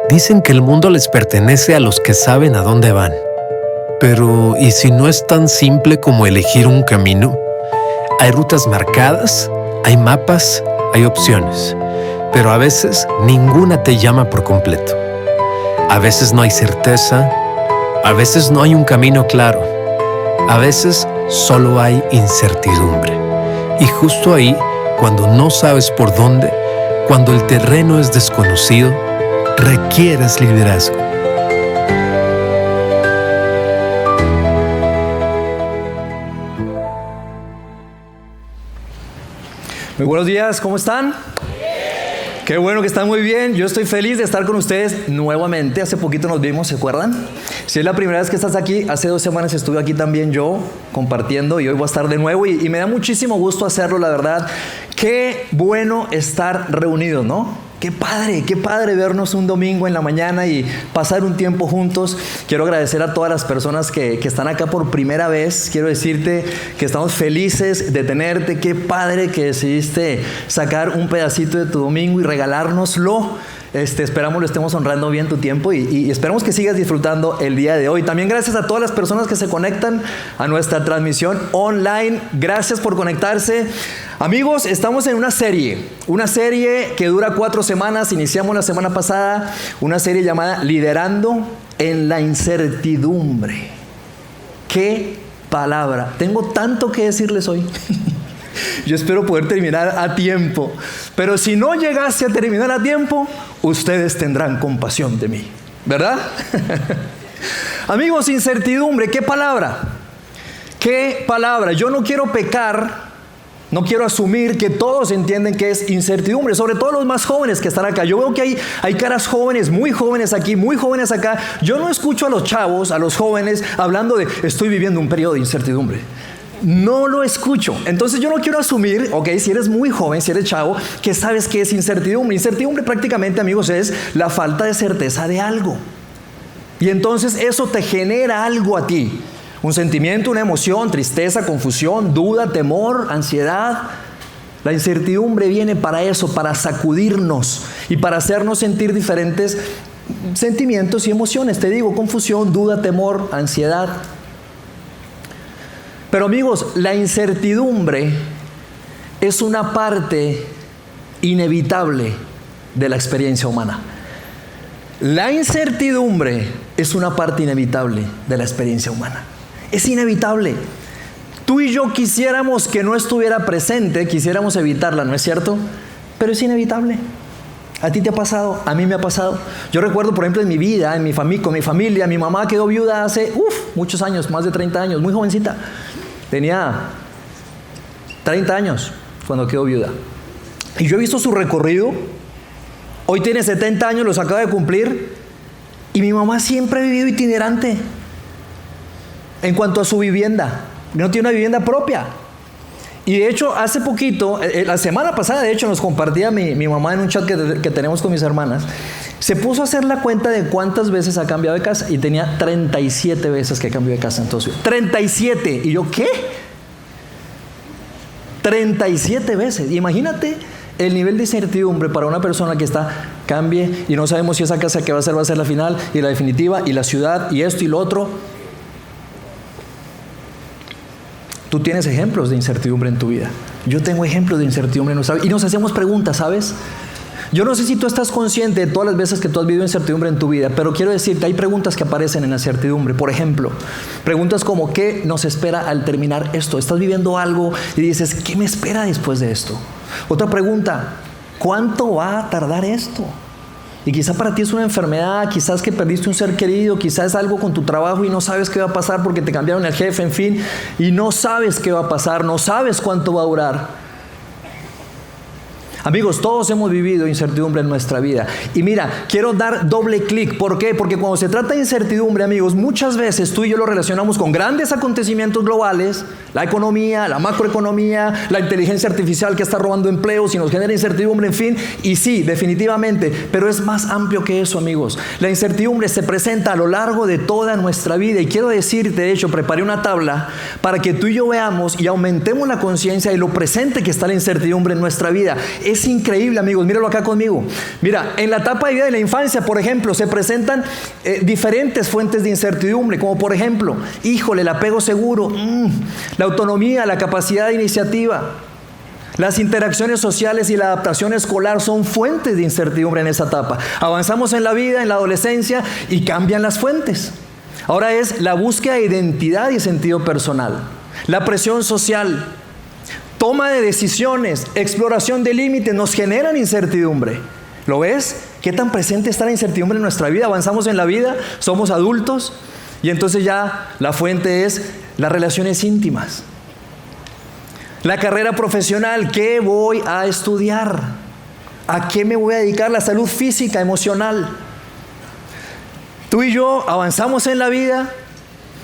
Dicen que el mundo les pertenece a los que saben a dónde van. Pero, ¿y si no es tan simple como elegir un camino? Hay rutas marcadas, hay mapas, hay opciones. Pero a veces ninguna te llama por completo. A veces no hay certeza, a veces no hay un camino claro. A veces solo hay incertidumbre. Y justo ahí, cuando no sabes por dónde, cuando el terreno es desconocido, requieres liderazgo. Muy buenos días, ¿cómo están? Qué bueno que están muy bien. Yo estoy feliz de estar con ustedes nuevamente. Hace poquito nos vimos, ¿se acuerdan? Si es la primera vez que estás aquí, hace 2 semanas estuve aquí también yo compartiendo y hoy voy a estar de nuevo y me da muchísimo gusto hacerlo, la verdad. Qué bueno estar reunidos, ¿no? Qué padre vernos un domingo en la mañana y pasar un tiempo juntos. Quiero agradecer a todas las personas que están acá por primera vez. Quiero decirte que estamos felices de tenerte. Qué padre que decidiste sacar un pedacito de tu domingo y regalárnoslo. Esperamos lo estemos honrando bien tu tiempo y esperamos que sigas disfrutando el día de hoy. También gracias a todas las personas que se conectan a nuestra transmisión online. Gracias por conectarse. Amigos, estamos en una serie que dura 4 semanas. Iniciamos la semana pasada una serie llamada Liderando en la Incertidumbre. ¡Qué palabra! Tengo tanto que decirles hoy. Yo espero poder terminar a tiempo, pero si no llegase a terminar a tiempo, ustedes tendrán compasión de mí, ¿verdad? Amigos, incertidumbre, ¿qué palabra? ¿Qué palabra? Yo no quiero pecar, no quiero asumir que todos entienden que es incertidumbre, sobre todo los más jóvenes que están acá. Yo veo que hay caras jóvenes, muy jóvenes aquí, muy jóvenes acá. Yo no escucho a los chavos, a los jóvenes, hablando de estoy viviendo un periodo de incertidumbre. No lo escucho. Entonces yo no quiero asumir, ok, si eres muy joven, si eres chavo, que sabes qué es incertidumbre. Incertidumbre prácticamente, amigos, es la falta de certeza de algo. Y entonces eso te genera algo a ti. Un sentimiento, una emoción, tristeza, confusión, duda, temor, ansiedad. La incertidumbre viene para eso, para sacudirnos y para hacernos sentir diferentes sentimientos y emociones. Te digo, confusión, duda, temor, ansiedad. Pero amigos, la incertidumbre es una parte inevitable de la experiencia humana. La incertidumbre es una parte inevitable de la experiencia humana. Es inevitable. Tú y yo quisiéramos que no estuviera presente, quisiéramos evitarla, ¿no es cierto? Pero es inevitable. ¿A ti te ha pasado? A mí me ha pasado. Yo recuerdo, por ejemplo, en mi vida, con mi familia, mi mamá quedó viuda hace muchos años, más de 30 años, muy jovencita. Tenía 30 años cuando quedó viuda. Y yo he visto su recorrido. Hoy tiene 70 años, los acaba de cumplir. Y mi mamá siempre ha vivido itinerante en cuanto a su vivienda. No tiene una vivienda propia. Y de hecho, hace poquito, la semana pasada, de hecho, nos compartía mi mamá en un chat que tenemos con mis hermanas. Se puso a hacer la cuenta de cuántas veces ha cambiado de casa y tenía 37 veces que cambió de casa en todo su vida. 37. ¿Y yo qué? 37 veces. Imagínate el nivel de incertidumbre para una persona que cambie y no sabemos si esa casa que va a ser la final y la definitiva y la ciudad y esto y lo otro. Tú tienes ejemplos de incertidumbre en tu vida. Yo tengo ejemplos de incertidumbre en nuestra vida. Y nos hacemos preguntas, ¿sabes? Yo no sé si tú estás consciente de todas las veces que tú has vivido incertidumbre en tu vida, pero quiero decirte, hay preguntas que aparecen en la incertidumbre. Por ejemplo, preguntas como, ¿qué nos espera al terminar esto? Estás viviendo algo y dices, ¿qué me espera después de esto? Otra pregunta, ¿cuánto va a tardar esto? Y quizá para ti es una enfermedad, quizás que perdiste un ser querido, quizás es algo con tu trabajo y no sabes qué va a pasar porque te cambiaron el jefe, en fin, y no sabes qué va a pasar, no sabes cuánto va a durar. Amigos, todos hemos vivido incertidumbre en nuestra vida. Y mira, quiero dar doble clic. ¿Por qué? Porque cuando se trata de incertidumbre, amigos, muchas veces tú y yo lo relacionamos con grandes acontecimientos globales, la economía, la macroeconomía, la inteligencia artificial que está robando empleos y nos genera incertidumbre, en fin. Y sí, definitivamente, pero es más amplio que eso, amigos. La incertidumbre se presenta a lo largo de toda nuestra vida. Y quiero decirte, de hecho, preparé una tabla para que tú y yo veamos y aumentemos la conciencia de lo presente que está la incertidumbre en nuestra vida. Es increíble, amigos, míralo acá conmigo. Mira, en la etapa de vida de la infancia, por ejemplo, se presentan diferentes fuentes de incertidumbre, como por ejemplo, híjole, el apego seguro, la autonomía, la capacidad de iniciativa. Las interacciones sociales y la adaptación escolar son fuentes de incertidumbre en esa etapa. Avanzamos en la vida, en la adolescencia, y cambian las fuentes. Ahora es la búsqueda de identidad y sentido personal, la presión social, toma de decisiones, exploración de límites, nos generan incertidumbre. ¿Lo ves? ¿Qué tan presente está la incertidumbre en nuestra vida? Avanzamos en la vida, somos adultos, y entonces ya la fuente es las relaciones íntimas. La carrera profesional, ¿qué voy a estudiar? ¿A qué me voy a dedicar? La salud física, emocional. Tú y yo avanzamos en la vida,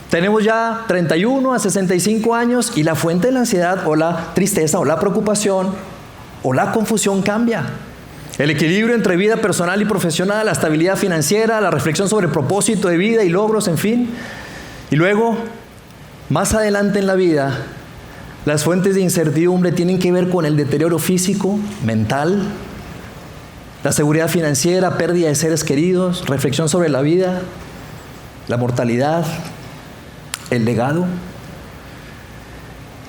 tenemos ya 31 a 65 años y la fuente de la ansiedad o la tristeza o la preocupación o la confusión cambia. El equilibrio entre vida personal y profesional, la estabilidad financiera, la reflexión sobre el propósito de vida y logros, en fin. Y luego, más adelante en la vida, las fuentes de incertidumbre tienen que ver con el deterioro físico, mental, la seguridad financiera, pérdida de seres queridos, reflexión sobre la vida, la mortalidad, el legado.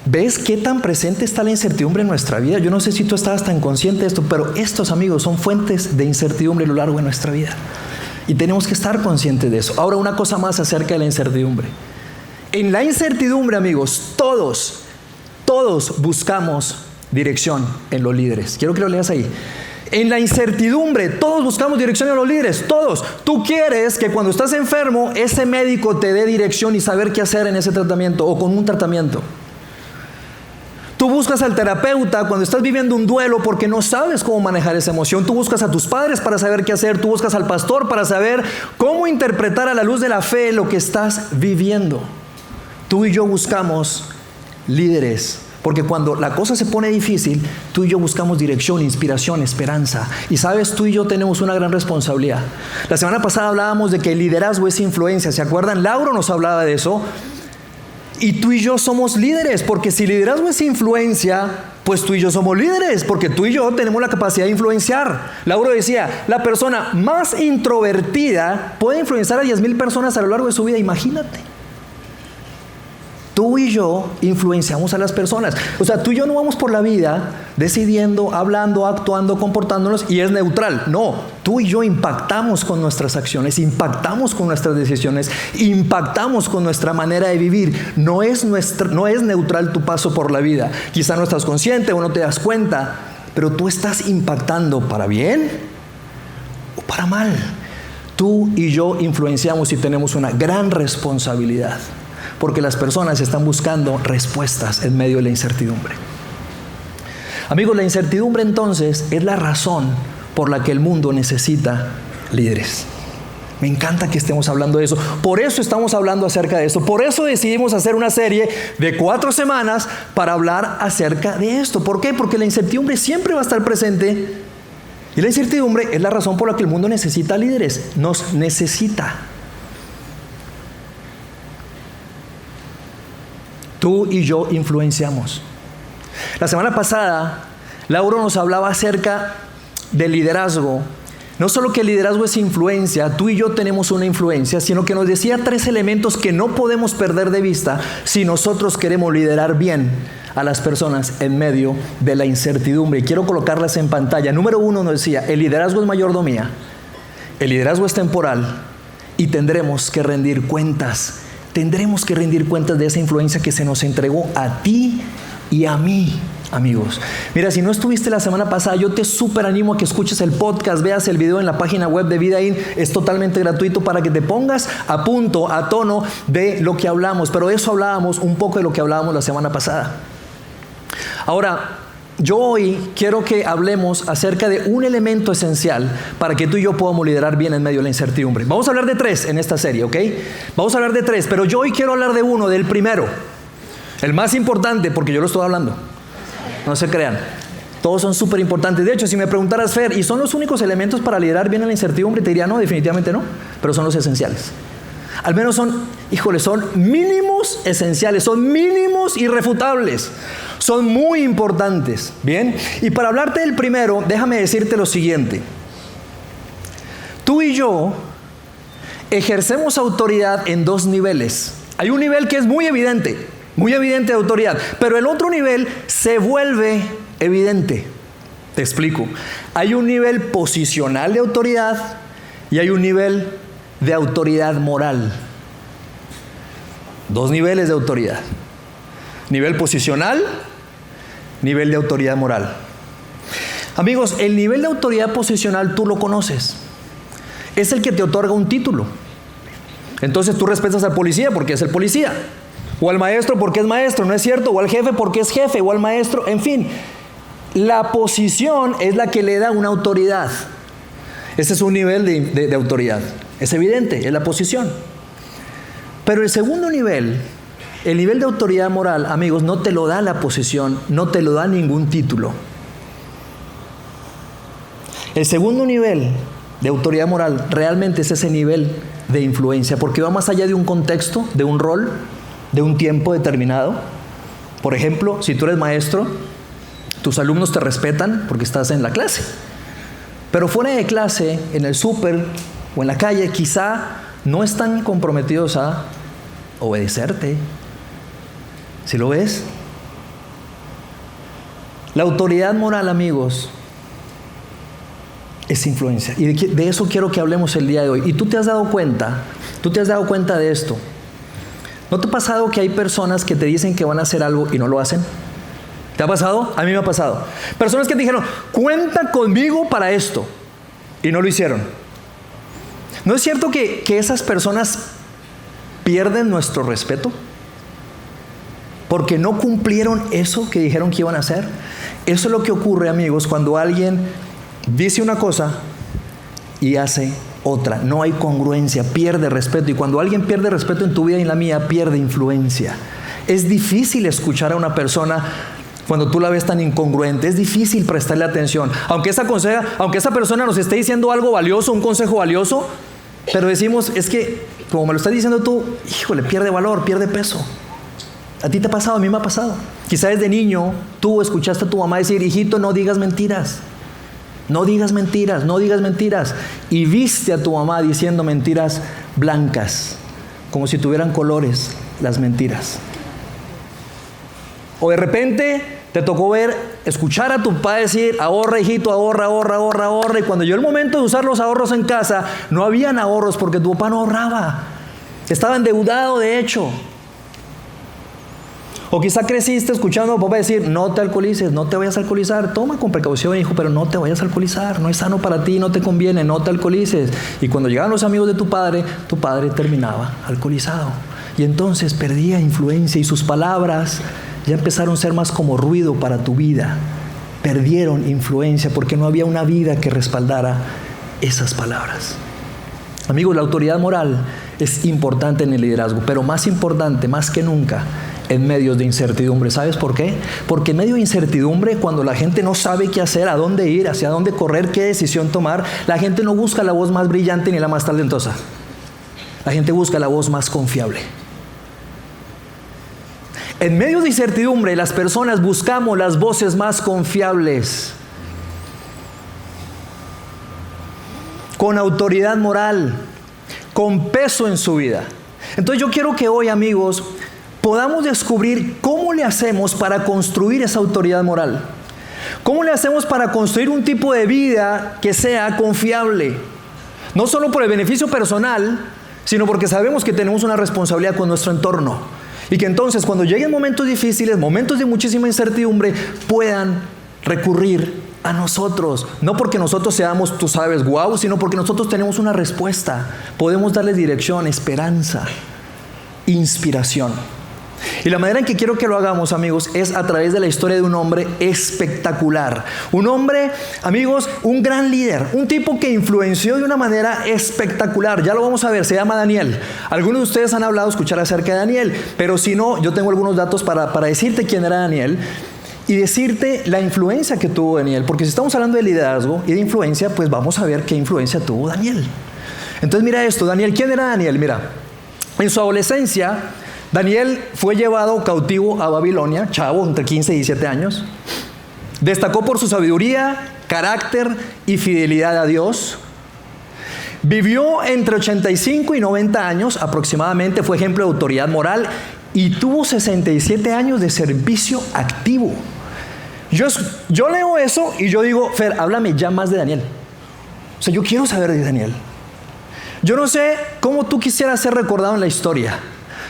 ¿Ves qué tan presente está la incertidumbre en nuestra vida? Yo no sé si tú estabas tan consciente de esto, pero estos, amigos, son fuentes de incertidumbre a lo largo de nuestra vida. Y tenemos que estar conscientes de eso. Ahora, una cosa más acerca de la incertidumbre. En la incertidumbre, amigos, todos buscamos dirección en los líderes. Quiero que lo leas ahí. En la incertidumbre, todos buscamos dirección en los líderes, todos. Tú quieres que cuando estás enfermo, ese médico te dé dirección y saber qué hacer en ese tratamiento o con un tratamiento. Tú buscas al terapeuta cuando estás viviendo un duelo porque no sabes cómo manejar esa emoción. Tú buscas a tus padres para saber qué hacer. Tú buscas al pastor para saber cómo interpretar a la luz de la fe lo que estás viviendo. Tú y yo buscamos líderes. Porque cuando la cosa se pone difícil, tú y yo buscamos dirección, inspiración, esperanza. Y sabes, tú y yo tenemos una gran responsabilidad. La semana pasada hablábamos de que el liderazgo es influencia. ¿Se acuerdan? Lauro nos hablaba de eso. Y tú y yo somos líderes. Porque si liderazgo es influencia, pues tú y yo somos líderes. Porque tú y yo tenemos la capacidad de influenciar. Lauro decía, la persona más introvertida puede influenciar a 10,000 personas a lo largo de su vida. Imagínate. Tú y yo influenciamos a las personas. O sea, tú y yo no vamos por la vida decidiendo, hablando, actuando, comportándonos y es neutral. No, tú y yo impactamos con nuestras acciones, impactamos con nuestras decisiones, impactamos con nuestra manera de vivir. No es neutral tu paso por la vida. Quizá no estás consciente o no te das cuenta, pero tú estás impactando para bien o para mal. Tú y yo influenciamos y tenemos una gran responsabilidad. Porque las personas están buscando respuestas en medio de la incertidumbre. Amigos, la incertidumbre entonces es la razón por la que el mundo necesita líderes. Me encanta que estemos hablando de eso. Por eso estamos hablando acerca de esto. Por eso decidimos hacer una serie de 4 semanas para hablar acerca de esto. ¿Por qué? Porque la incertidumbre siempre va a estar presente. Y la incertidumbre es la razón por la que el mundo necesita líderes. Nos necesita. Tú y yo influenciamos. La semana pasada, Lauro nos hablaba acerca del liderazgo. No solo que el liderazgo es influencia, tú y yo tenemos una influencia, sino que nos decía 3 elementos que no podemos perder de vista si nosotros queremos liderar bien a las personas en medio de la incertidumbre. Y quiero colocarlas en pantalla. Número 1 nos decía, el liderazgo es mayordomía, el liderazgo es temporal y tendremos que rendir cuentas. Tendremos que rendir cuentas de esa influencia que se nos entregó a ti y a mí, amigos. Mira, si no estuviste la semana pasada, yo te súper animo a que escuches el podcast, veas el video en la página web de Vidaín. Es totalmente gratuito para que te pongas a punto, a tono de lo que hablamos. Pero eso hablábamos, un poco de lo que hablábamos la semana pasada. Ahora, yo hoy quiero que hablemos acerca de un elemento esencial para que tú y yo podamos liderar bien en medio de la incertidumbre. Vamos a hablar de 3 en esta serie, ¿ok? Vamos a hablar de 3, pero yo hoy quiero hablar de uno, del primero. El más importante, porque yo lo estoy hablando. No se crean. Todos son súper importantes. De hecho, si me preguntaras, Fer, ¿y son los únicos elementos para liderar bien en la incertidumbre? Te diría, no, definitivamente no, pero son los esenciales. Al menos son mínimos esenciales, son mínimos irrefutables. Son muy importantes, ¿bien? Y para hablarte del primero, déjame decirte lo siguiente. Tú y yo ejercemos autoridad en dos niveles. Hay un nivel que es muy evidente de autoridad, pero el otro nivel se vuelve evidente. Te explico. Hay un nivel posicional de autoridad y hay un nivel de autoridad moral. Dos niveles de autoridad. Nivel posicional, nivel de autoridad moral. Amigos, el nivel de autoridad posicional tú lo conoces. Es el que te otorga un título. Entonces tú respetas al policía porque es el policía. O al maestro porque es maestro, ¿no es cierto? O al jefe porque es jefe, o al maestro, en fin. La posición es la que le da una autoridad. Ese es un nivel de autoridad. Es evidente, es la posición. Pero el segundo nivel, el nivel de autoridad moral, amigos, no te lo da la posición, no te lo da ningún título. El segundo nivel de autoridad moral realmente es ese nivel de influencia, porque va más allá de un contexto, de un rol, de un tiempo determinado. Por ejemplo, si tú eres maestro, tus alumnos te respetan porque estás en la clase. Pero fuera de clase, en el súper o en la calle, quizá no están comprometidos a obedecerte. ¿Sí lo ves? La autoridad moral, amigos, es influencia. Y de eso quiero que hablemos el día de hoy. Y tú te has dado cuenta de esto. ¿No te ha pasado que hay personas que te dicen que van a hacer algo y no lo hacen? ¿Te ha pasado? A mí me ha pasado. Personas que te dijeron, cuenta conmigo para esto, y no lo hicieron. ¿No es cierto que esas personas pierden nuestro respeto? Porque no cumplieron eso que dijeron que iban a hacer. Eso es lo que ocurre, amigos, cuando alguien dice una cosa y hace otra. No hay congruencia, pierde respeto. Y cuando alguien pierde respeto en tu vida y en la mía, pierde influencia. Es difícil escuchar a una persona cuando tú la ves tan incongruente. Es difícil prestarle atención. Aunque esa persona nos esté diciendo algo valioso, un consejo valioso, pero decimos, es que, como me lo estás diciendo tú, híjole, pierde valor, pierde peso. ¿A ti te ha pasado? A mí me ha pasado. Quizás desde niño tú escuchaste a tu mamá decir, hijito, no digas mentiras. No digas mentiras, no digas mentiras. Y viste a tu mamá diciendo mentiras blancas, como si tuvieran colores las mentiras. O de repente te tocó escuchar a tu papá decir, ahorra, hijito, ahorra, ahorra, ahorra, ahorra. Y cuando llegó el momento de usar los ahorros en casa, no habían ahorros porque tu papá no ahorraba. Estaba endeudado, de hecho. O quizá creciste escuchando a papá decir, no te alcoholices, no te vayas a alcoholizar. Toma con precaución, hijo, pero no te vayas a alcoholizar. No es sano para ti, no te conviene, no te alcoholices. Y cuando llegaban los amigos de tu padre terminaba alcoholizado. Y entonces perdía influencia y sus palabras ya empezaron a ser más como ruido para tu vida. Perdieron influencia porque no había una vida que respaldara esas palabras. Amigos, la autoridad moral es importante en el liderazgo, pero más importante, más que nunca, en medios de incertidumbre. ¿Sabes por qué? Porque en medio de incertidumbre, cuando la gente no sabe qué hacer, a dónde ir, hacia dónde correr, qué decisión tomar, la gente no busca la voz más brillante ni la más talentosa. La gente busca la voz más confiable. En medio de incertidumbre, las personas buscamos las voces más confiables, con autoridad moral, con peso en su vida. Entonces yo quiero que hoy, amigos, podamos descubrir cómo le hacemos para construir esa autoridad moral. ¿Cómo le hacemos para construir un tipo de vida que sea confiable? No solo por el beneficio personal, sino porque sabemos que tenemos una responsabilidad con nuestro entorno. Y que entonces cuando lleguen momentos difíciles, momentos de muchísima incertidumbre, puedan recurrir a nosotros. No porque nosotros seamos, tú sabes, guau, sino porque nosotros tenemos una respuesta. Podemos darles dirección, esperanza, inspiración. Y la manera en que quiero que lo hagamos, amigos, es a través de la historia de un hombre espectacular. Un hombre, amigos, un gran líder, un tipo que influenció de una manera espectacular. Ya lo vamos a ver, se llama Daniel. Algunos de ustedes han escuchado acerca de Daniel, pero si no, yo tengo algunos datos para decirte quién era Daniel y decirte la influencia que tuvo Daniel. Porque si estamos hablando de liderazgo y de influencia, pues vamos a ver qué influencia tuvo Daniel. Entonces mira esto, Daniel, ¿quién era Daniel? Mira, en su adolescencia, Daniel fue llevado cautivo a Babilonia, chavo, entre 15 y 17 años. Destacó por su sabiduría, carácter y fidelidad a Dios. Vivió entre 85 y 90 años aproximadamente, fue ejemplo de autoridad moral y tuvo 67 años de servicio activo. Yo leo eso y yo digo, Fer, háblame ya más de Daniel. O sea, yo quiero saber de Daniel. Yo no sé cómo tú quisieras ser recordado en la historia.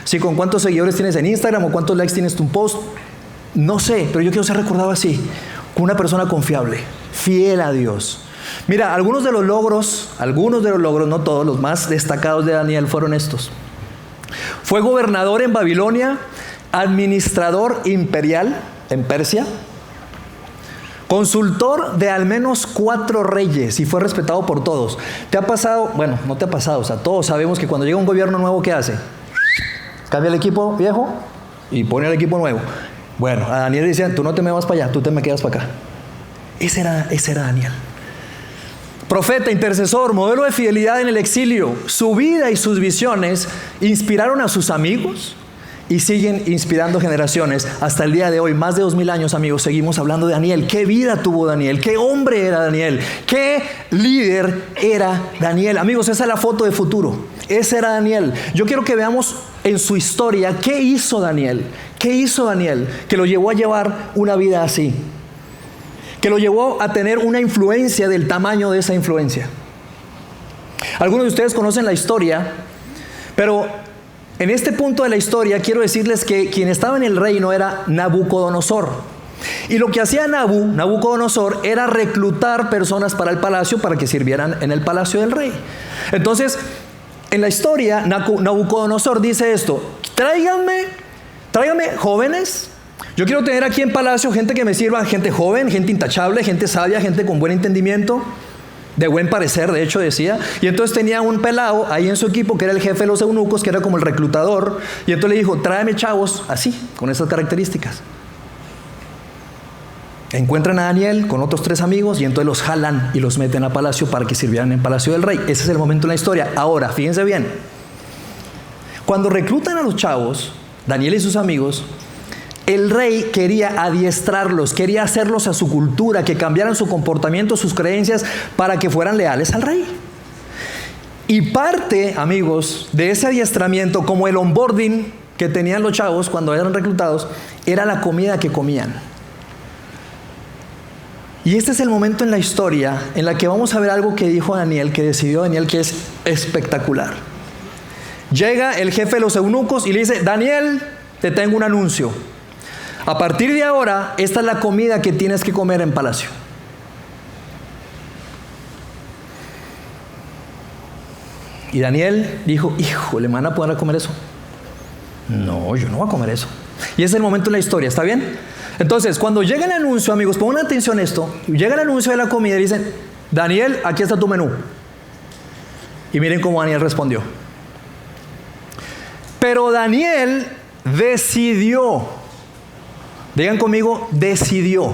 Si con cuántos seguidores tienes en Instagram o cuántos likes tienes tu post. No sé, pero yo quiero ser recordado así. Como una persona confiable, fiel a Dios. Mira, algunos de los logros, no todos, los más destacados de Daniel fueron estos. Fue gobernador en Babilonia, administrador imperial en Persia, consultor de al menos 4 reyes y fue respetado por todos. ¿Te ha pasado? Bueno, no te ha pasado, o sea, todos sabemos que cuando llega un gobierno nuevo, ¿qué hace? Cambia el equipo viejo y pone el equipo nuevo. Bueno, a Daniel le decían, tú no te me vas para allá, tú te me quedas para acá. Ese era Daniel. Profeta, intercesor, modelo de fidelidad en el exilio. Su vida y sus visiones inspiraron a sus amigos y siguen inspirando generaciones. Hasta el día de hoy, más de 2000 años, amigos, seguimos hablando de Daniel. ¿Qué vida tuvo Daniel? ¿Qué hombre era Daniel? ¿Qué líder era Daniel? Amigos, esa es la foto de futuro. Ese era Daniel. Yo quiero que veamos en su historia qué hizo Daniel. ¿Qué hizo Daniel que lo llevó a llevar una vida así? Que lo llevó a tener una influencia del tamaño de esa influencia. Algunos de ustedes conocen la historia, pero en este punto de la historia quiero decirles que quien estaba en el reino era Nabucodonosor. Y lo que hacía Nabucodonosor era reclutar personas para el palacio para que sirvieran en el palacio del rey. Entonces, en la historia, Nabucodonosor dice esto: tráiganme jóvenes. Yo quiero tener aquí en palacio gente que me sirva, gente joven, gente intachable, gente sabia, gente con buen entendimiento, de buen parecer, de hecho decía. Y entonces tenía un pelado ahí en su equipo que era el jefe de los eunucos, que era como el reclutador. Y entonces le dijo, tráeme chavos así, con esas características. Encuentran a Daniel con otros 3 amigos y entonces los jalan y los meten a palacio para que sirvieran en palacio del rey. Ese es el momento en la historia. Ahora, fíjense bien. Cuando reclutan a los chavos, Daniel y sus amigos, el rey quería adiestrarlos, quería hacerlos a su cultura, que cambiaran su comportamiento, sus creencias, para que fueran leales al rey. Y parte, amigos, de ese adiestramiento, como el onboarding que tenían los chavos cuando eran reclutados, era la comida que comían. Y este es el momento en la historia en la que vamos a ver algo que dijo Daniel, que decidió Daniel, que es espectacular. Llega el jefe de los eunucos y le dice, Daniel, te tengo un anuncio. A partir de ahora, esta es la comida que tienes que comer en palacio. Y Daniel dijo, híjole, ¿me van a poder comer eso? No, yo no voy a comer eso. Y ese es el momento en la historia, ¿está bien? Entonces, cuando llega el anuncio, amigos, pongan atención a esto. Llega el anuncio de la comida y dicen, Daniel, aquí está tu menú. Y miren cómo Daniel respondió. Pero Daniel decidió. Digan conmigo, decidió.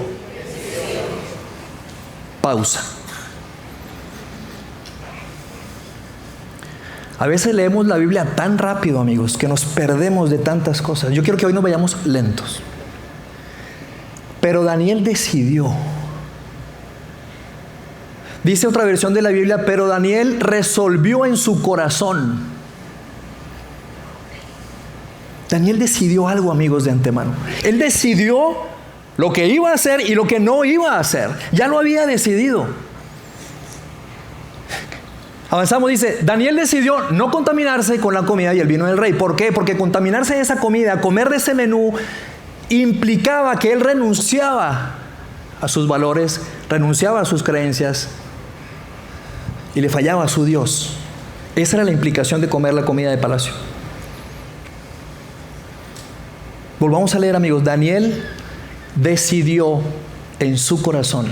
Pausa. A veces leemos la Biblia tan rápido, amigos, que nos perdemos de tantas cosas. Yo quiero que hoy nos vayamos lentos. Pero Daniel decidió. Dice otra versión de la Biblia, pero Daniel resolvió en su corazón. Daniel decidió algo, amigos, de antemano. Él decidió lo que iba a hacer y lo que no iba a hacer. Ya lo había decidido. Avanzamos, dice, Daniel decidió no contaminarse con la comida y el vino del rey. ¿Por qué? Porque contaminarse de esa comida, comer de ese menú, implicaba que él renunciaba a sus valores, renunciaba a sus creencias y le fallaba a su Dios. Esa era la implicación de comer la comida de palacio. Volvamos a leer, amigos. Daniel decidió en su corazón.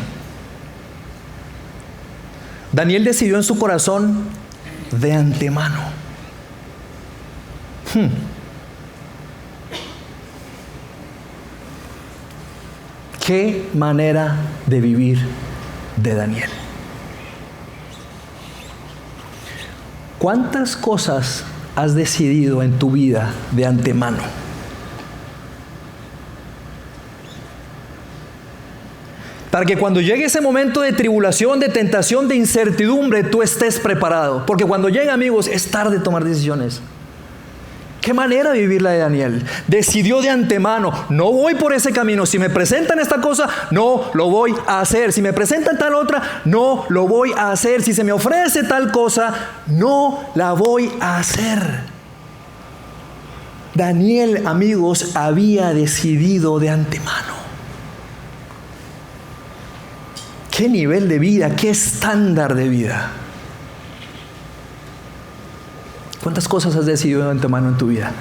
Daniel decidió en su corazón de antemano. Qué manera de vivir de Daniel. ¿Cuántas cosas has decidido en tu vida de antemano? Para que cuando llegue ese momento de tribulación, de tentación, de incertidumbre, tú estés preparado. Porque cuando llega, amigos, es tarde tomar decisiones. ¿Qué manera de vivir la de Daniel? Decidió de antemano, no voy por ese camino. Si me presentan esta cosa, no lo voy a hacer. Si me presentan tal otra, no lo voy a hacer. Si se me ofrece tal cosa, no la voy a hacer. Daniel, amigos, había decidido de antemano. ¿Qué nivel de vida? ¿Qué estándar de vida? ¿Cuántas cosas has decidido de antemano en tu vida?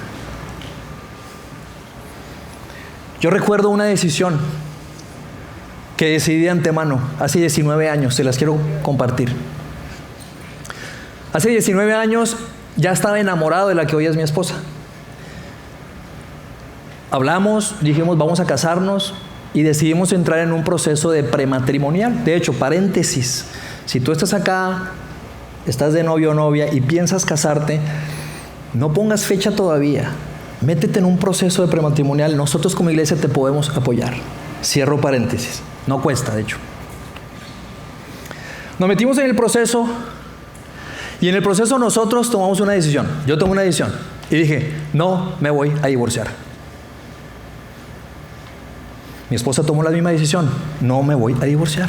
Yo recuerdo una decisión que decidí de antemano hace 19 años, se las quiero compartir. Hace 19 años ya estaba enamorado de la que hoy es mi esposa. Hablamos, dijimos vamos a casarnos y decidimos entrar en un proceso de prematrimonial. De hecho, paréntesis, si tú estás acá, estás de novio o novia y piensas casarte, no pongas fecha todavía. Métete en un proceso de prematrimonial. Nosotros como iglesia te podemos apoyar. Cierro paréntesis. No cuesta, de hecho. Nos metimos en el proceso y en el proceso nosotros tomamos una decisión. Yo tomé una decisión y dije, no me voy a divorciar. Mi esposa tomó la misma decisión, no me voy a divorciar.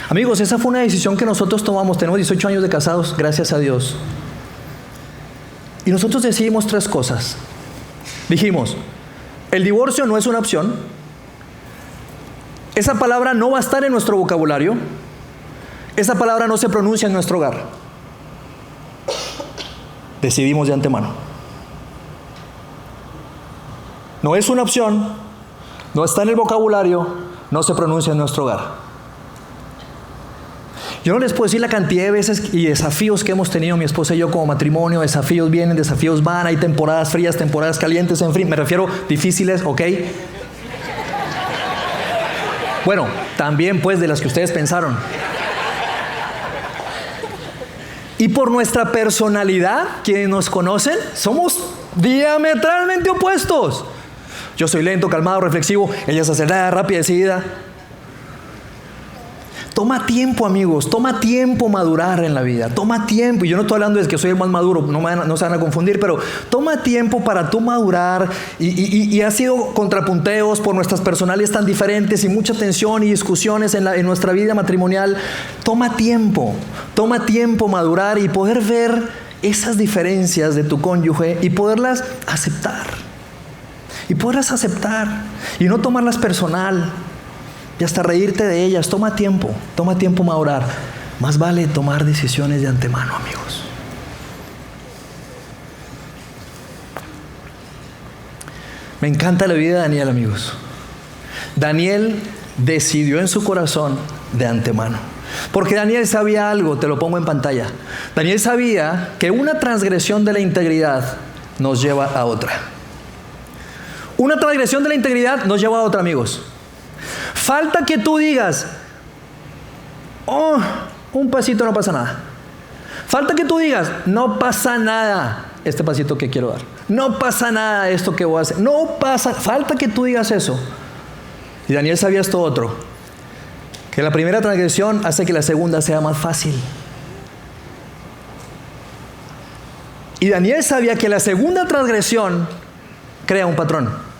Amigos, esa fue una decisión que nosotros tomamos. Tenemos 18 años de casados, gracias a Dios. Y nosotros decidimos 3 cosas. Dijimos, el divorcio no es una opción. Esa palabra no va a estar en nuestro vocabulario. Esa palabra no se pronuncia en nuestro hogar. Decidimos de antemano. No es una opción. No está en el vocabulario, no se pronuncia en nuestro hogar. Yo no les puedo decir la cantidad de veces y desafíos que hemos tenido mi esposa y yo como matrimonio. Desafíos vienen, desafíos van, hay temporadas frías, temporadas calientes, en fin, me refiero difíciles, ¿ok? Bueno, también pues de las que ustedes pensaron. Y por nuestra personalidad, quienes nos conocen, somos diametralmente opuestos. Yo soy lento, calmado, reflexivo. Ella es acelerada, rápida, decidida. Toma tiempo, amigos. Toma tiempo madurar en la vida. Toma tiempo. Y yo no estoy hablando de que soy el más maduro. No se van a confundir. Pero toma tiempo para tú madurar. Y ha sido contrapunteos por nuestras personalidades tan diferentes y mucha tensión y discusiones en nuestra vida matrimonial. Toma tiempo. Toma tiempo madurar y poder ver esas diferencias de tu cónyuge y poderlas aceptar. Y poderlas aceptar y no tomarlas personal y hasta reírte de ellas. Toma tiempo madurar. Más vale tomar decisiones de antemano, amigos. Me encanta la vida de Daniel, amigos. Daniel decidió en su corazón de antemano. Porque Daniel sabía algo, te lo pongo en pantalla. Daniel sabía que una transgresión de la integridad nos lleva a otra. Una transgresión de la integridad nos lleva a otra, amigos. Falta que tú digas, oh, un pasito no pasa nada. Falta que tú digas, no pasa nada este pasito que quiero dar. No pasa nada esto que voy a hacer. No pasa, falta que tú digas eso. Y Daniel sabía esto otro, que la primera transgresión hace que la segunda sea más fácil. Y Daniel sabía que la segunda transgresión crea un patrón.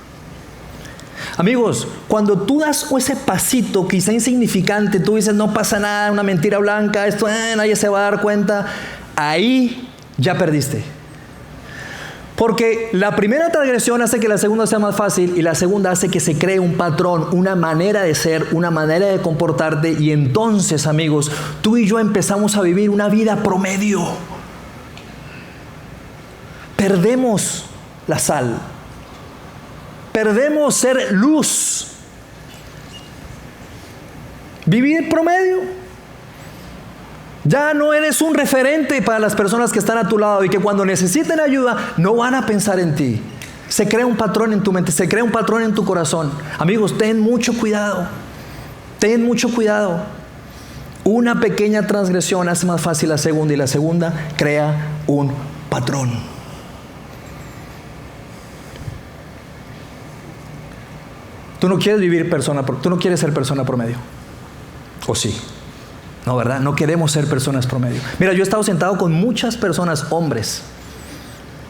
Amigos, cuando tú das ese pasito quizá insignificante, tú dices no pasa nada, una mentira blanca, esto nadie se va a dar cuenta, ahí ya perdiste. Porque la primera transgresión hace que la segunda sea más fácil y la segunda hace que se cree un patrón, una manera de ser, una manera de comportarte, y entonces, amigos, tú y yo empezamos a vivir una vida promedio. Perdemos la sal. Perdemos ser luz. Vivir promedio. Ya no eres un referente para las personas que están a tu lado y que cuando necesiten ayuda no van a pensar en ti. Se crea un patrón en tu mente, se crea un patrón en tu corazón. Amigos, ten mucho cuidado. Ten mucho cuidado. Una pequeña transgresión hace más fácil la segunda y la segunda crea un patrón. Tú no quieres tú no quieres ser persona promedio. ¿O sí? No, ¿verdad? No queremos ser personas promedio. Mira, yo he estado sentado con muchas personas, hombres.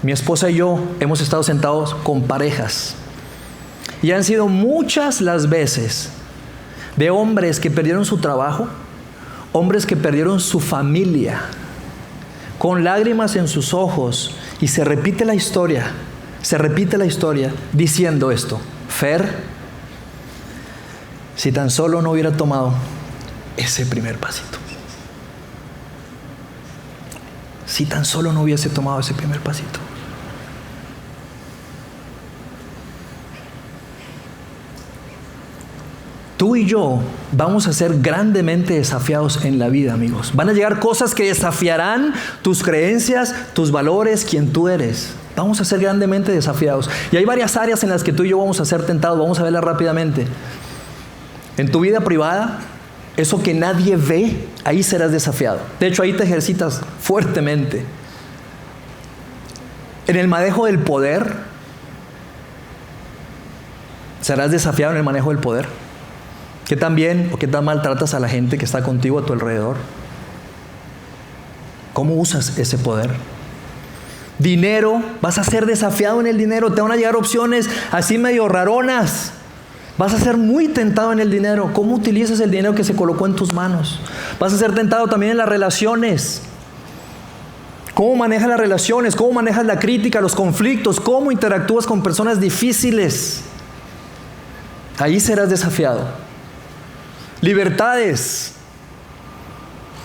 Mi esposa y yo hemos estado sentados con parejas. Y han sido muchas las veces de hombres que perdieron su trabajo, hombres que perdieron su familia, con lágrimas en sus ojos. Y se repite la historia diciendo esto: Fer, si tan solo no hubiera tomado ese primer pasito. Si tan solo no hubiese tomado ese primer pasito. Tú y yo vamos a ser grandemente desafiados en la vida, amigos. Van a llegar cosas que desafiarán tus creencias, tus valores, quien tú eres. Vamos a ser grandemente desafiados. Y hay varias áreas en las que tú y yo vamos a ser tentados. Vamos a verlas rápidamente. En tu vida privada, eso que nadie ve, ahí serás desafiado. De hecho, ahí te ejercitas fuertemente. En el manejo del poder, serás desafiado en el manejo del poder. ¿Qué tan bien o qué tan mal tratas a la gente que está contigo a tu alrededor? ¿Cómo usas ese poder? Dinero, vas a ser desafiado en el dinero. Te van a llegar opciones así medio raronas. Vas a ser muy tentado en el dinero. ¿Cómo utilizas el dinero que se colocó en tus manos? Vas a ser tentado también en las relaciones. ¿Cómo manejas las relaciones? ¿Cómo manejas la crítica, los conflictos? ¿Cómo interactúas con personas difíciles? Ahí serás desafiado. Libertades.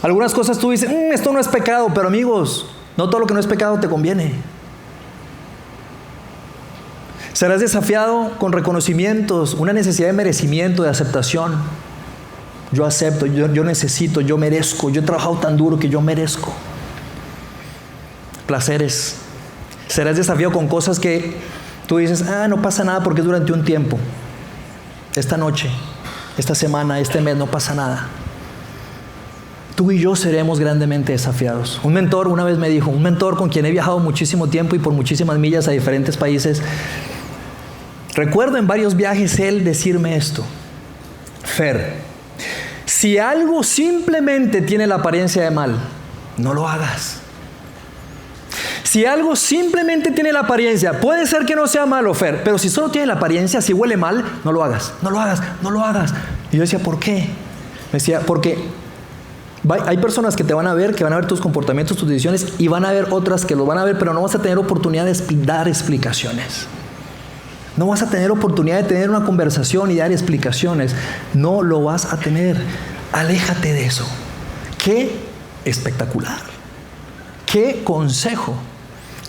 Algunas cosas tú dices, esto no es pecado, pero amigos, no todo lo que no es pecado te conviene. Serás desafiado con reconocimientos, una necesidad de merecimiento, de aceptación. Yo acepto, yo necesito, yo merezco, yo he trabajado tan duro que yo merezco. Placeres. Serás desafiado con cosas que tú dices, no pasa nada porque es durante un tiempo. Esta noche, esta semana, este mes, no pasa nada. Tú y yo seremos grandemente desafiados. Un mentor una vez me dijo, un mentor con quien he viajado muchísimo tiempo y por muchísimas millas a diferentes países. Recuerdo en varios viajes él decirme esto: Fer, si algo simplemente tiene la apariencia de mal, no lo hagas. Si algo simplemente tiene la apariencia, puede ser que no sea malo, Fer, pero si solo tiene la apariencia, si huele mal, no lo hagas, no lo hagas, no lo hagas. Y yo decía, ¿por qué? Me decía, porque hay personas que te van a ver, que van a ver tus comportamientos, tus decisiones, y van a ver otras que lo van a ver, pero no vas a tener oportunidad de dar explicaciones. No vas a tener oportunidad de tener una conversación y dar explicaciones. No lo vas a tener. Aléjate de eso. ¡Qué espectacular! ¡Qué consejo!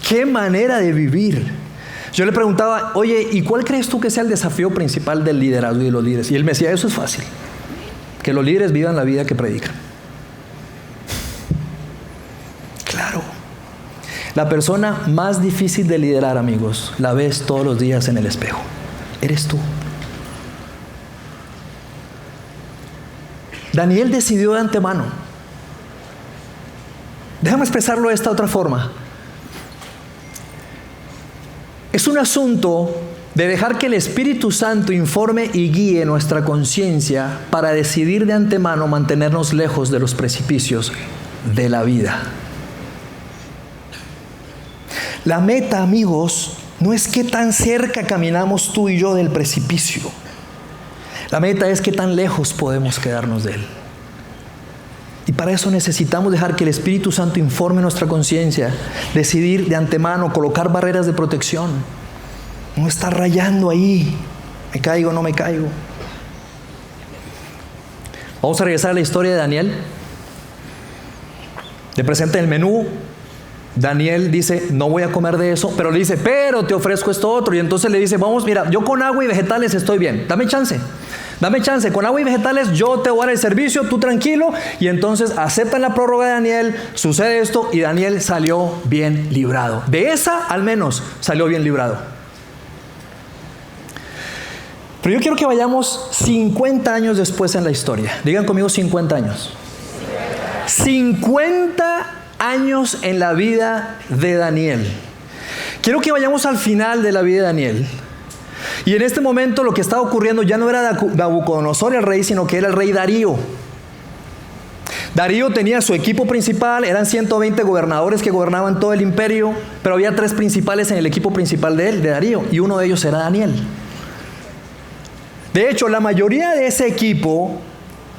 ¡Qué manera de vivir! Yo le preguntaba, oye, ¿y cuál crees tú que sea el desafío principal del liderazgo y de los líderes? Y él me decía, eso es fácil. Que los líderes vivan la vida que predican. Claro. La persona más difícil de liderar, amigos, la ves todos los días en el espejo. Eres tú. Daniel decidió de antemano. Déjame expresarlo de esta otra forma. Es un asunto de dejar que el Espíritu Santo informe y guíe nuestra conciencia para decidir de antemano mantenernos lejos de los precipicios de la vida. La meta, amigos, no es qué tan cerca caminamos tú y yo del precipicio. La meta es qué tan lejos podemos quedarnos de él. Y para eso necesitamos dejar que el Espíritu Santo informe nuestra conciencia, decidir de antemano, colocar barreras de protección. No estar rayando ahí, me caigo, no me caigo. Vamos a regresar a la historia de Daniel. Le presenta el menú. Daniel dice, no voy a comer de eso, pero le dice, pero te ofrezco esto otro. Y entonces le dice, vamos, mira, yo con agua y vegetales estoy bien, dame chance, con agua y vegetales yo te voy a dar el servicio, tú tranquilo. Y entonces aceptan la prórroga de Daniel, sucede esto y Daniel salió bien librado. De esa al menos salió bien librado. Pero yo quiero que vayamos 50 años después en la historia. Digan conmigo 50 años. 50 años en la vida de Daniel. Quiero que vayamos al final de la vida de Daniel. Y en este momento lo que estaba ocurriendo ya no era Nabucodonosor el rey, sino que era el rey Darío. Darío tenía su equipo principal, eran 120 gobernadores que gobernaban todo el imperio, pero había 3 principales en el equipo principal de Darío, y uno de ellos era Daniel. De hecho, la mayoría de ese equipo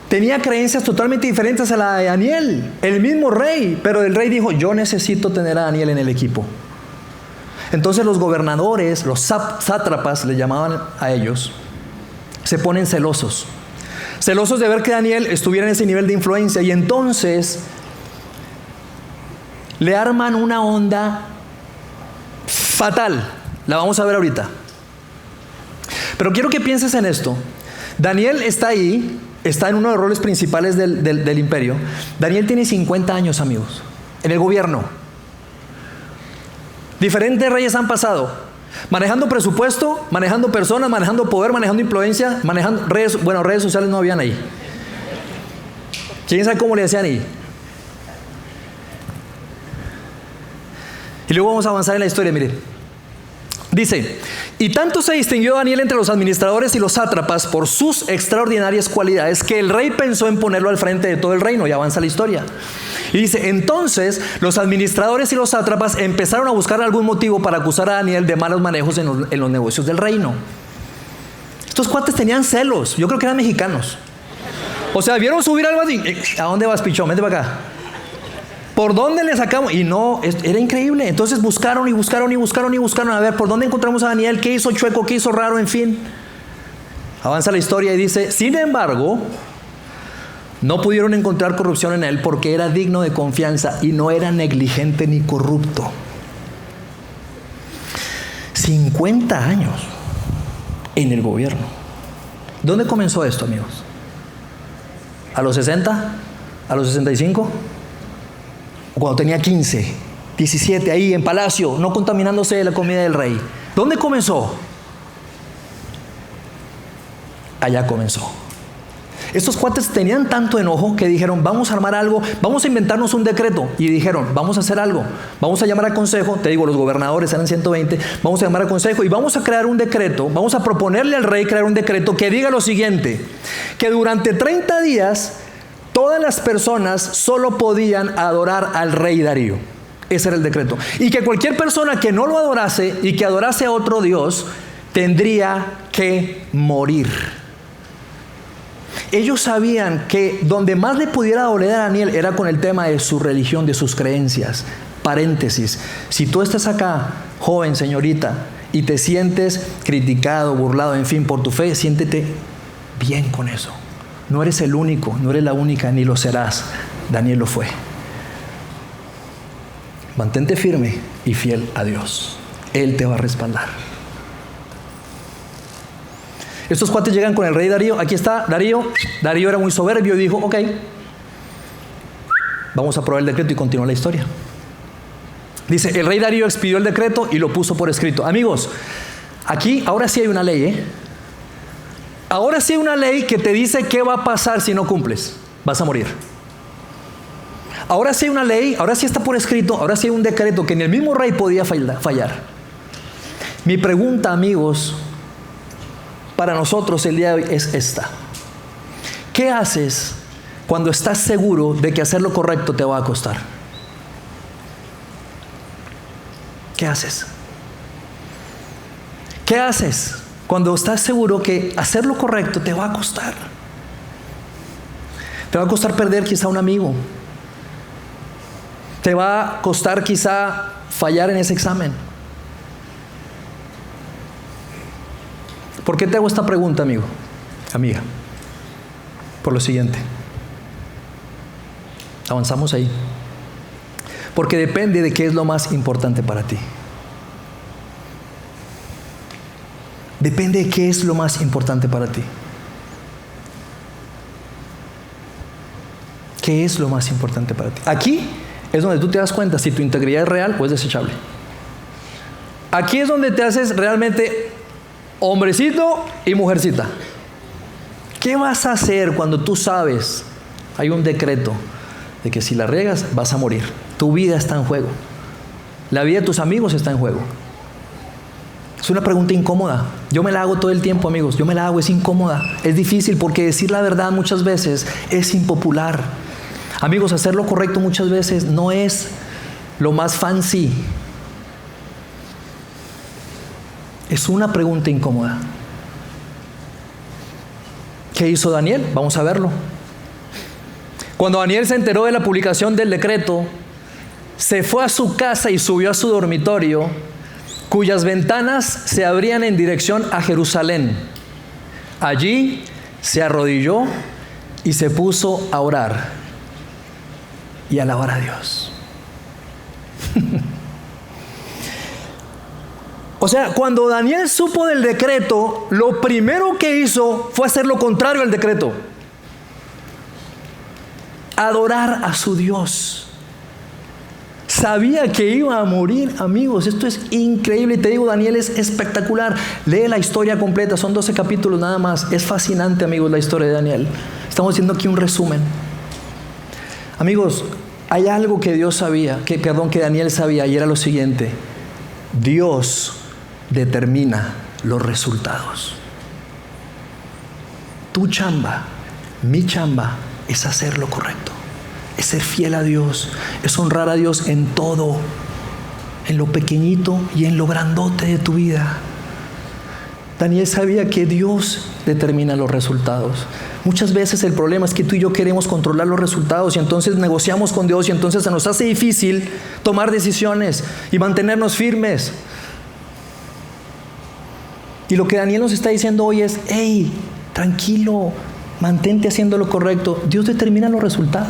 tenía creencias totalmente diferentes a la de Daniel, el mismo rey, pero el rey dijo, yo necesito tener a Daniel en el equipo. Entonces los gobernadores, los sátrapas, le llamaban a ellos, se ponen celosos de ver que Daniel estuviera en ese nivel de influencia, y entonces le arman una onda fatal. La vamos a ver ahorita. Pero quiero que pienses en esto. Daniel está ahí, está en uno de los roles principales del imperio. Daniel tiene 50 años, amigos, en el gobierno. Diferentes reyes han pasado. Manejando presupuesto, manejando personas, manejando poder, manejando influencia, manejando redes sociales no habían ahí. ¿Quién sabe cómo le hacían ahí? Y luego vamos a avanzar en la historia, mire. Dice, y tanto se distinguió Daniel entre los administradores y los sátrapas por sus extraordinarias cualidades que el rey pensó en ponerlo al frente de todo el reino. Y avanza la historia. Y dice, entonces los administradores y los sátrapas empezaron a buscar algún motivo para acusar a Daniel de malos manejos en los negocios del reino. Estos cuates tenían celos, yo creo que eran mexicanos. O sea, vieron subir algo así, ¿a dónde vas, pichón? Vente para acá. ¿Por dónde le sacamos? Y no, era increíble. Entonces buscaron, a ver, ¿por dónde encontramos a Daniel? ¿Qué hizo chueco? ¿Qué hizo raro? En fin. Avanza la historia y dice, sin embargo, no pudieron encontrar corrupción en él porque era digno de confianza y no era negligente ni corrupto. 50 años en el gobierno. ¿Dónde comenzó esto, amigos? ¿A los 60? ¿A los 65? ¿O cuando tenía 15, 17, ahí en palacio, no contaminándose de la comida del rey? ¿Dónde comenzó? Allá comenzó. Estos cuates tenían tanto enojo que dijeron, vamos a armar algo, vamos a inventarnos un decreto. Y dijeron, vamos a hacer algo, vamos a llamar al consejo, te digo, los gobernadores eran 120, vamos a llamar al consejo y vamos a crear un decreto, vamos a proponerle al rey crear un decreto que diga lo siguiente, que durante 30 días todas las personas solo podían adorar al rey Darío. Ese era el decreto. Y que cualquier persona que no lo adorase y que adorase a otro Dios, tendría que morir. Ellos sabían que donde más le pudiera doler a Daniel era con el tema de su religión, de sus creencias. Paréntesis, si tú estás acá, joven, señorita, y te sientes criticado, burlado, en fin, por tu fe, siéntete bien con eso. No eres el único, no eres la única, ni lo serás. Daniel lo fue. Mantente firme y fiel a Dios. Él te va a respaldar. Estos cuates llegan con el rey Darío. Aquí está Darío. Darío era muy soberbio y dijo, ok, vamos a aprobar el decreto, y continúa la historia. Dice, el rey Darío expidió el decreto y lo puso por escrito. Amigos, aquí ahora sí hay una ley, Ahora sí hay una ley que te dice qué va a pasar si no cumples. Vas a morir. Ahora sí hay una ley, ahora sí está por escrito, ahora sí hay un decreto que ni el mismo rey podía fallar. Mi pregunta, amigos, para nosotros el día de hoy es esta. ¿Qué haces cuando estás seguro de que hacer lo correcto te va a costar? ¿Qué haces? ¿Qué haces cuando estás seguro que hacer lo correcto te va a costar? Te va a costar perder quizá un amigo. Te va a costar quizá fallar en ese examen. ¿Por qué te hago esta pregunta, amigo? Amiga. Por lo siguiente. Avanzamos ahí. Porque depende de qué es lo más importante para ti. Depende de qué es lo más importante para ti. ¿Qué es lo más importante para ti? Aquí es donde tú te das cuenta si tu integridad es real o es desechable. Aquí es donde te haces realmente hombrecito y mujercita. ¿Qué vas a hacer cuando tú sabes, hay un decreto de que si la riegas vas a morir? Tu vida está en juego. La vida de tus amigos está en juego. Es una pregunta incómoda. Yo me la hago todo el tiempo, amigos. Yo me la hago, es incómoda. Es difícil porque decir la verdad muchas veces es impopular. Amigos, hacer lo correcto muchas veces no es lo más fancy. Es una pregunta incómoda. ¿Qué hizo Daniel? Vamos a verlo. Cuando Daniel se enteró de la publicación del decreto, se fue a su casa y subió a su dormitorio, cuyas ventanas se abrían en dirección a Jerusalén. Allí se arrodilló y se puso a orar y alabar a Dios. O sea, cuando Daniel supo del decreto, lo primero que hizo fue hacer lo contrario al decreto. Adorar a su Dios. Sabía que iba a morir, amigos. Esto es increíble. Y te digo, Daniel es espectacular. Lee la historia completa. Son 12 capítulos nada más. Es fascinante, amigos, la historia de Daniel. Estamos haciendo aquí un resumen. Amigos, hay algo que que Daniel sabía, y era lo siguiente. Dios determina los resultados. Tu chamba, mi chamba, es hacer lo correcto. Es ser fiel a Dios, es honrar a Dios en todo, en lo pequeñito y en lo grandote de tu vida. Daniel sabía que Dios determina los resultados. Muchas veces el problema es que tú y yo queremos controlar los resultados y entonces negociamos con Dios y entonces se nos hace difícil tomar decisiones y mantenernos firmes. Y lo que Daniel nos está diciendo hoy es, hey, tranquilo, mantente haciendo lo correcto. Dios determina los resultados.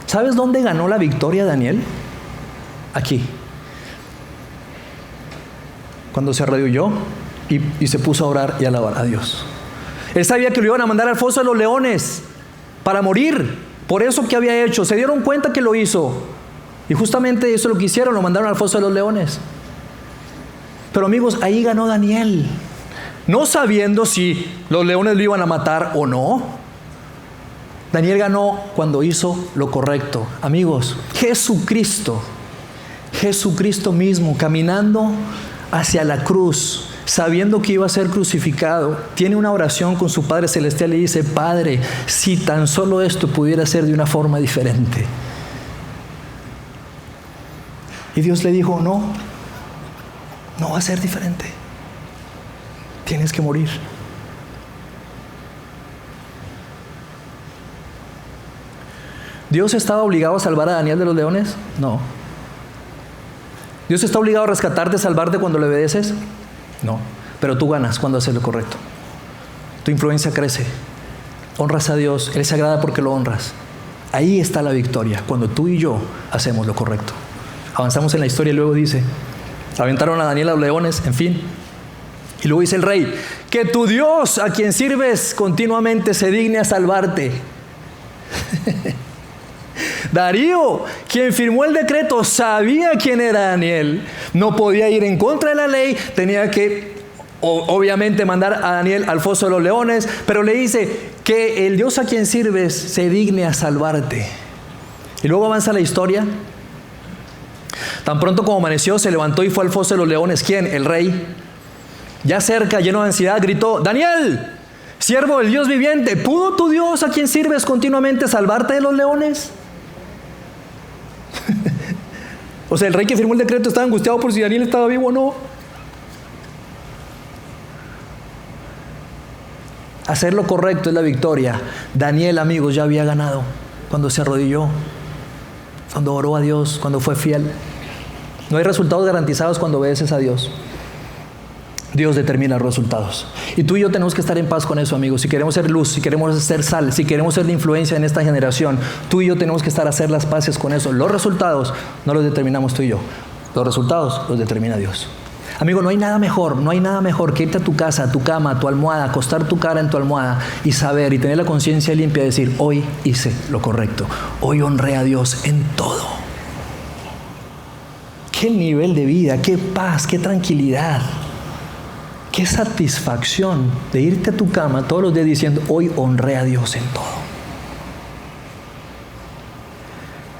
¿Sabes dónde ganó la victoria Daniel? Aquí. Cuando se arrodilló y se puso a orar y a alabar a Dios. Él sabía que lo iban a mandar al foso de los leones para morir. Por eso que había hecho. Se dieron cuenta que lo hizo. Y justamente eso es lo que hicieron. Lo mandaron al foso de los leones. Pero amigos, ahí ganó Daniel. No sabiendo si los leones lo iban a matar o no. Daniel ganó cuando hizo lo correcto. Amigos, Jesucristo mismo, caminando hacia la cruz, sabiendo que iba a ser crucificado, tiene una oración con su Padre Celestial y dice, Padre, si tan solo esto pudiera ser de una forma diferente. Y Dios le dijo, no va a ser diferente. Tienes que morir. ¿Dios estaba obligado a salvar a Daniel de los leones? No. ¿Dios está obligado a rescatarte, salvarte cuando le obedeces? No. Pero tú ganas cuando haces lo correcto. Tu influencia crece. Honras a Dios. Él se agrada porque lo honras. Ahí está la victoria, cuando tú y yo hacemos lo correcto. Avanzamos en la historia y luego dice, aventaron a Daniel a los leones, en fin. Y luego dice el rey, que tu Dios, a quien sirves continuamente, se digne a salvarte. Darío, quien firmó el decreto, sabía quién era Daniel. No podía ir en contra de la ley, tenía que obviamente mandar a Daniel al foso de los leones, pero le dice que el Dios a quien sirves se digne a salvarte. Y luego avanza la historia. Tan pronto como amaneció, se levantó y fue al foso de los leones. ¿Quién? El rey. Ya cerca, lleno de ansiedad, gritó, Daniel, siervo del Dios viviente, ¿pudo tu Dios a quien sirves continuamente salvarte de los leones? O sea, el rey que firmó el decreto estaba angustiado por si Daniel estaba vivo o no. Hacer lo correcto es la victoria. Daniel, amigos, ya había ganado cuando se arrodilló, cuando oró a Dios, cuando fue fiel. No hay resultados garantizados cuando obedeces a Dios. Dios determina los resultados. Y tú y yo tenemos que estar en paz con eso, amigos. Si queremos ser luz, si queremos ser sal, si queremos ser de influencia en esta generación, tú y yo tenemos que estar a hacer las paces con eso. Los resultados no los determinamos tú y yo. Los resultados los determina Dios. Amigo, no hay nada mejor que irte a tu casa, a tu cama, a tu almohada, acostar tu cara en tu almohada y saber y tener la conciencia limpia de decir, hoy hice lo correcto. Hoy honré a Dios en todo. Qué nivel de vida, qué paz, qué tranquilidad. Qué satisfacción de irte a tu cama todos los días diciendo, hoy honré a Dios en todo.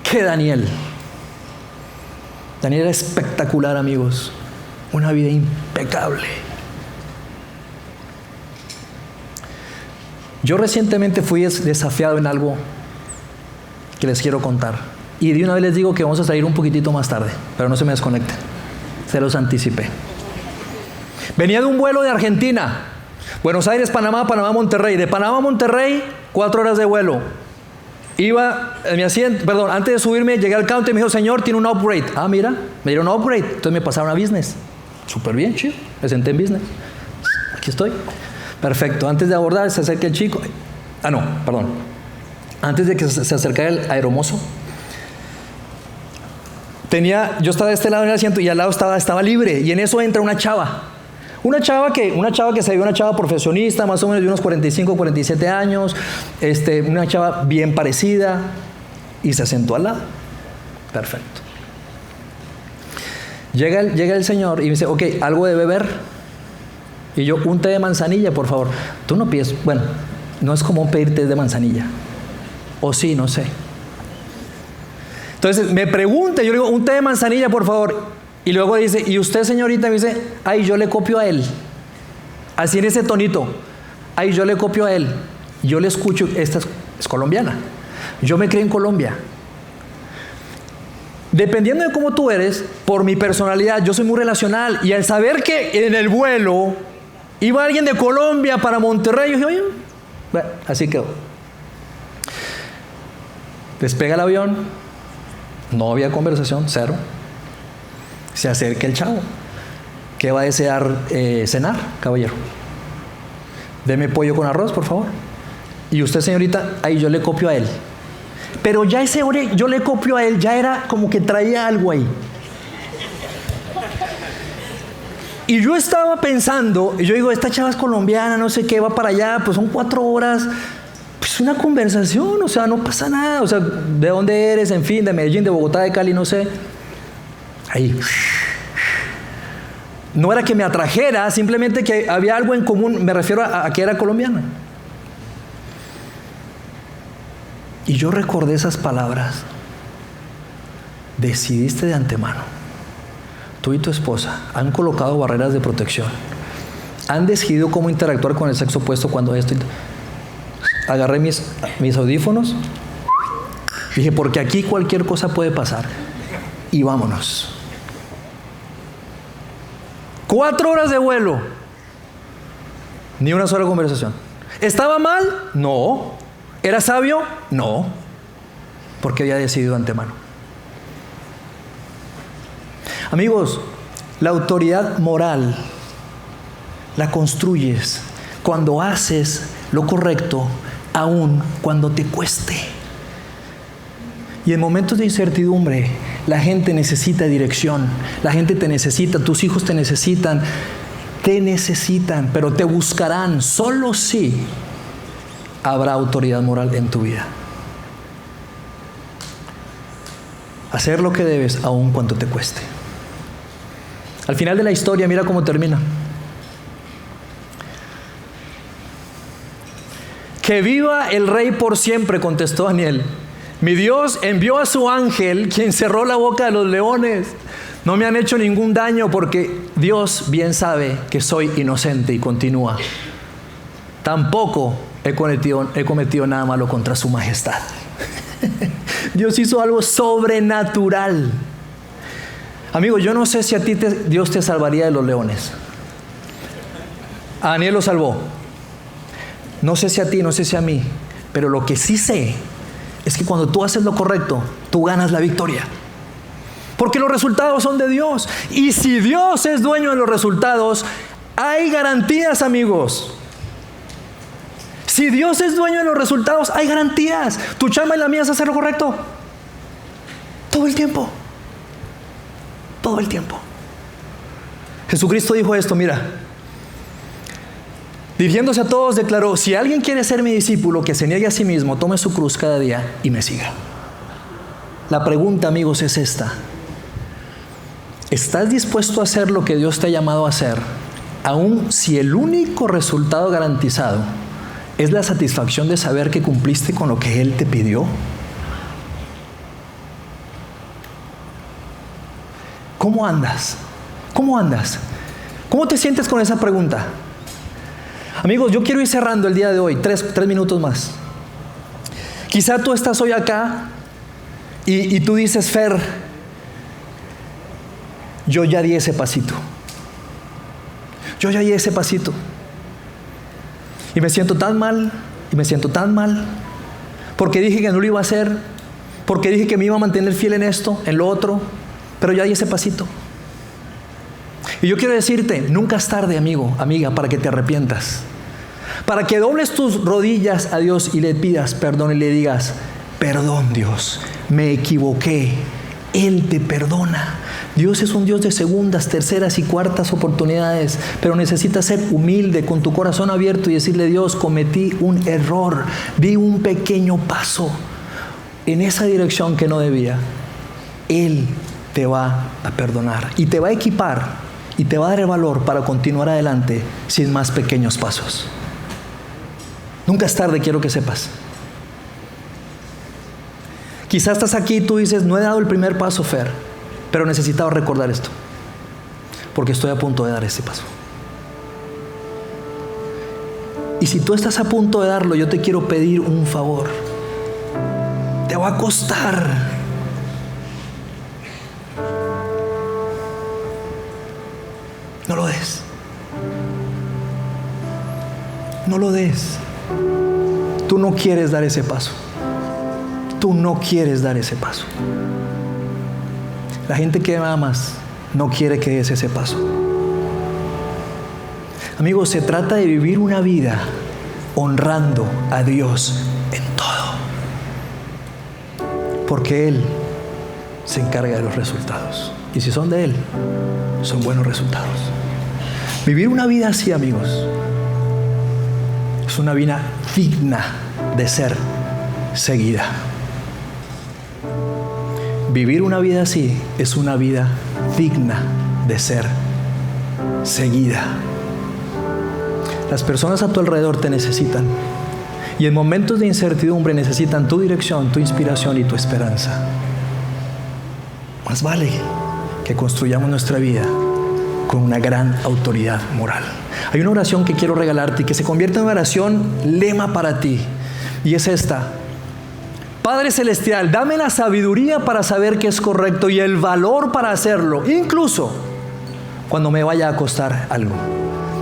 que Daniel. Daniel era espectacular, amigos. Una vida impecable. Yo recientemente fui desafiado en algo que les quiero contar. Y de una vez les digo que vamos a salir un poquitito más tarde, pero no se me desconecten. Se los anticipé. Venía de un vuelo de Argentina. Buenos Aires, Panamá, Panamá, Monterrey. De Panamá a Monterrey, 4 horas de vuelo. Iba en mi asiento, perdón, antes de subirme, llegué al counter y me dijo, señor, tiene un upgrade. Ah, mira, me dieron un upgrade. Entonces me pasaron a business. Súper bien, chido. Me senté en business. Aquí estoy. Perfecto. Antes de abordar, se acerca el chico. Ah, no, perdón. Antes de que se acercara el aeromozo, yo estaba de este lado en el asiento y al lado estaba libre. Y en eso entra una chava. Una chava que se ve una chava profesionista, más o menos de unos 45, 47 años, una chava bien parecida, y se sentó al lado. Perfecto. Llega el señor y me dice, ok, ¿algo de beber? Y yo, un té de manzanilla, por favor. Tú no pides, bueno, no es común pedir té de manzanilla. O sí, no sé. Entonces me pregunta, yo le digo, un té de manzanilla, por favor. Y luego dice, ¿y usted, señorita? Me dice, ay, yo le copio a él. Así en ese tonito. Ay, yo le copio a él. Yo le escucho, esta es colombiana. Yo me crié en Colombia. Dependiendo de cómo tú eres, por mi personalidad, yo soy muy relacional. Y al saber que en el vuelo iba alguien de Colombia para Monterrey, yo dije, oye, bueno, así quedó. Despega el avión. No había conversación, cero. Se acerca el chavo. ¿Qué va a desear cenar, caballero? Deme pollo con arroz, por favor. Y usted, señorita, ahí yo le copio a él. Pero ya ese hombre, yo le copio a él, ya era como que traía algo ahí. Y yo estaba pensando, y yo digo, esta chava es colombiana, no sé qué, va para allá, pues son 4 horas. Pues una conversación, o sea, no pasa nada. O sea, ¿de dónde eres? En fin, de Medellín, de Bogotá, de Cali, no sé. Ahí. No era que me atrajera, simplemente que había algo en común, me refiero a que era colombiana. Y yo recordé esas palabras. Decidiste de antemano. Tú y tu esposa han colocado barreras de protección. Han decidido cómo interactuar con el sexo opuesto cuando esto. Agarré mis audífonos. Dije, porque aquí cualquier cosa puede pasar. Y vámonos. 4 horas de vuelo. Ni una sola conversación. ¿Estaba mal? No. ¿Era sabio? No. Porque había decidido de antemano. Amigos, la autoridad moral la construyes cuando haces lo correcto, aun cuando te cueste. Y en momentos de incertidumbre, la gente necesita dirección, la gente te necesita, tus hijos te necesitan, pero te buscarán solo si habrá autoridad moral en tu vida. Hacer lo que debes aun cuando te cueste. Al final de la historia, mira cómo termina. Que viva el rey por siempre, contestó Daniel. Mi Dios envió a su ángel, quien cerró la boca de los leones. No me han hecho ningún daño porque Dios bien sabe que soy inocente. Y continúa. Tampoco he cometido nada malo contra su majestad. Dios hizo algo sobrenatural. Amigo, yo no sé si a ti Dios te salvaría de los leones. A Daniel lo salvó. No sé si a ti, no sé si a mí. Pero lo que sí sé es que cuando tú haces lo correcto, tú ganas la victoria. Porque los resultados son de Dios. Y si Dios es dueño de los resultados, hay garantías, amigos. Si Dios es dueño de los resultados, hay garantías. Tu chamba y la mía es hacer lo correcto. Todo el tiempo. Todo el tiempo. Jesucristo dijo esto, mira. Dirigiéndose a todos, declaró, si alguien quiere ser mi discípulo, que se niegue a sí mismo, tome su cruz cada día y me siga. La pregunta, amigos, es esta. ¿Estás dispuesto a hacer lo que Dios te ha llamado a hacer, aun si el único resultado garantizado es la satisfacción de saber que cumpliste con lo que Él te pidió? ¿Cómo andas? ¿Cómo andas? ¿Cómo te sientes con esa pregunta? Amigos, yo quiero ir cerrando el día de hoy, 3 minutos más. Quizá tú estás hoy acá y tú dices, Fer, yo ya di ese pasito. Yo ya di ese pasito. Y me siento tan mal, porque dije que no lo iba a hacer, porque dije que me iba a mantener fiel en esto, en lo otro, pero ya di ese pasito. Y yo quiero decirte, nunca es tarde, amigo, amiga, para que te arrepientas. Para que dobles tus rodillas a Dios y le pidas perdón y le digas, perdón Dios, me equivoqué. Él te perdona. Dios es un Dios de segundas, terceras y cuartas oportunidades, pero necesitas ser humilde con tu corazón abierto y decirle, Dios, cometí un error, di un pequeño paso en esa dirección que no debía. Él te va a perdonar y te va a equipar y te va a dar el valor para continuar adelante sin más pequeños pasos. Nunca es tarde, quiero que sepas. Quizás estás aquí y tú dices, no he dado el primer paso, Fer, pero necesitaba recordar esto, porque estoy a punto de dar ese paso. Y si tú estás a punto de darlo, yo te quiero pedir un favor. Te va a costar. No lo des. No lo des. Tú no quieres dar ese paso. Tú no quieres dar ese paso. La gente que amas no quiere que des ese paso. Amigos, se trata de vivir una vida honrando a Dios en todo. Porque Él se encarga de los resultados. Y si son de Él, son buenos resultados. Vivir una vida así, amigos, es una vida digna de ser seguida. Vivir una vida así es una vida digna de ser seguida. Las personas a tu alrededor te necesitan y en momentos de incertidumbre necesitan tu dirección, tu inspiración y tu esperanza. Más vale que construyamos nuestra vida con una gran autoridad moral. Hay una oración que quiero regalarte y que se convierte en una oración lema para ti, y es esta: Padre Celestial, dame la sabiduría para saber qué es correcto y el valor para hacerlo, incluso cuando me vaya a costar algo.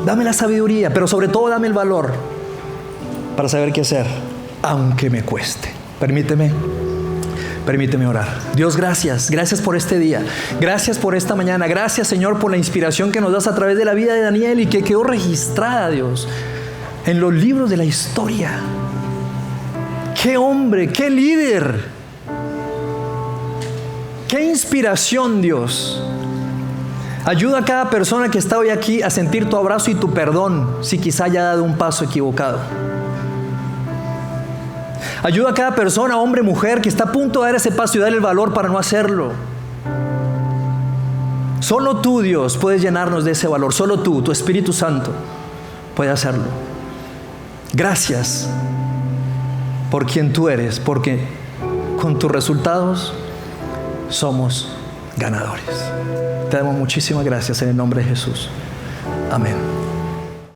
Dame la sabiduría, pero sobre todo dame el valor para saber qué hacer, aunque me cueste. Permíteme orar. Dios, gracias por este día. Gracias por esta mañana. Gracias, Señor, por la inspiración que nos das a través de la vida de Daniel y que quedó registrada, Dios, en los libros de la historia. ¡Qué hombre! ¡Qué líder! ¡Qué inspiración, Dios! Ayuda a cada persona que está hoy aquí a sentir tu abrazo y tu perdón si quizá haya dado un paso equivocado. Ayuda a cada persona, hombre, mujer, que está a punto de dar ese paso y dar el valor para no hacerlo. Solo tú, Dios, puedes llenarnos de ese valor. Solo tú, tu Espíritu Santo, puede hacerlo. Gracias por quien tú eres, porque con tus resultados somos ganadores. Te damos muchísimas gracias en el nombre de Jesús. Amén.